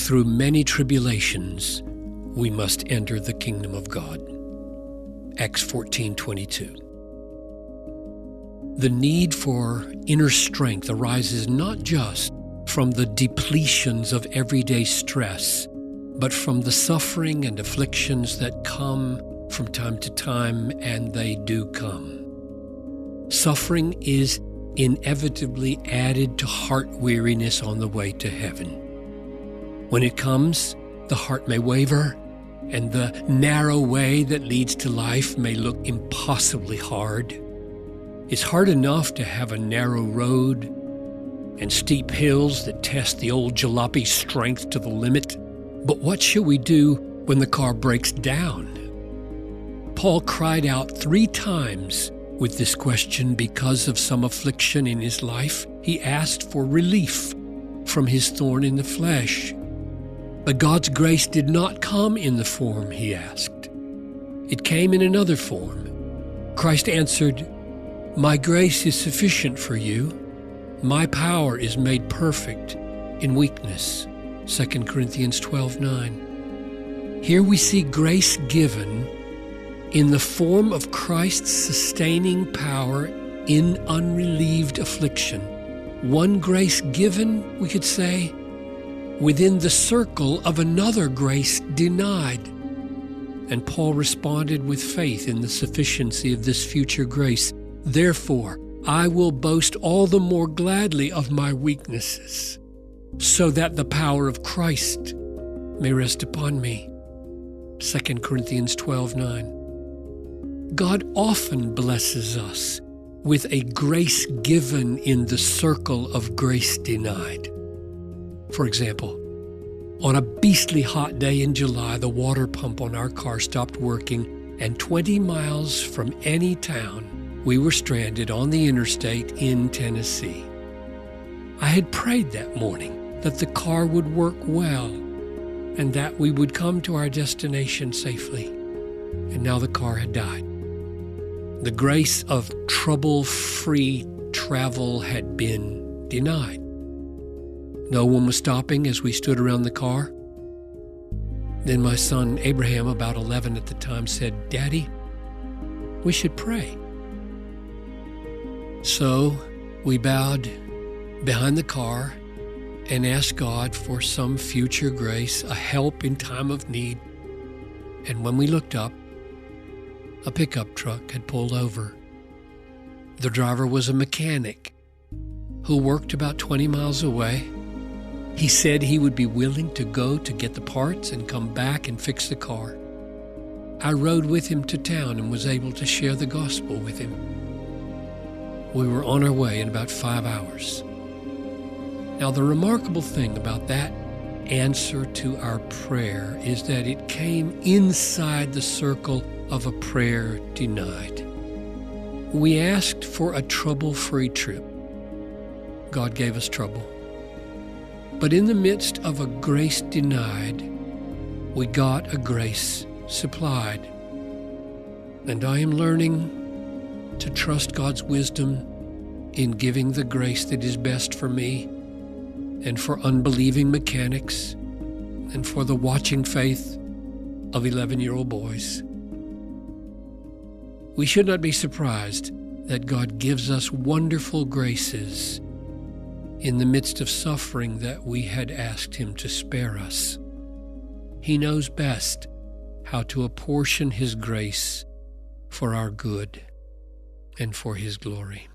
through many tribulations, we must enter the kingdom of God. Acts 14:22. The need for inner strength arises not just from the depletions of everyday stress, but from the suffering and afflictions that come from time to time, and they do come. Suffering is inevitably added to heart weariness on the way to heaven. When it comes, the heart may waver, and the narrow way that leads to life may look impossibly hard. It's hard enough to have a narrow road and steep hills that test the old jalopy's strength to the limit. But what shall we do when the car breaks down? Paul cried out 3 times with this question because of some affliction in his life. He asked for relief from his thorn in the flesh. But God's grace did not come in the form he asked. It came in another form. Christ answered, "My grace is sufficient for you. My power is made perfect in weakness." 2 Corinthians 12:9. Here we see grace given in the form of Christ's sustaining power in unrelieved affliction. One grace given, we could say, within the circle of another grace denied. And Paul responded with faith in the sufficiency of this future grace. "Therefore, I will boast all the more gladly of my weaknesses, so that the power of Christ may rest upon me." 2 Corinthians 12:9. God often blesses us with a grace given in the circle of grace denied. For example, on a beastly hot day in July, the water pump on our car stopped working, and 20 miles from any town, we were stranded on the interstate in Tennessee. I had prayed that morning that the car would work well and that we would come to our destination safely. And now the car had died. The grace of trouble-free travel had been denied. No one was stopping as we stood around the car. Then my son Abraham, about 11 at the time, said, "Daddy, we should pray." So we bowed behind the car and asked God for some future grace, a help in time of need. And when we looked up, a pickup truck had pulled over. The driver was a mechanic who worked about 20 miles away. He said he would be willing to go to get the parts and come back and fix the car. I rode with him to town and was able to share the gospel with him. We were on our way in about 5 hours. Now, the remarkable thing about that answer to our prayer is that it came inside the circle of a prayer denied. We asked for a trouble-free trip. God gave us trouble. But in the midst of a grace denied, we got a grace supplied. And I am learning to trust God's wisdom in giving the grace that is best for me and for unbelieving mechanics and for the watching faith of 11-year-old boys. We should not be surprised that God gives us wonderful graces in the midst of suffering that we had asked Him to spare us. He knows best how to apportion His grace for our good and for His glory.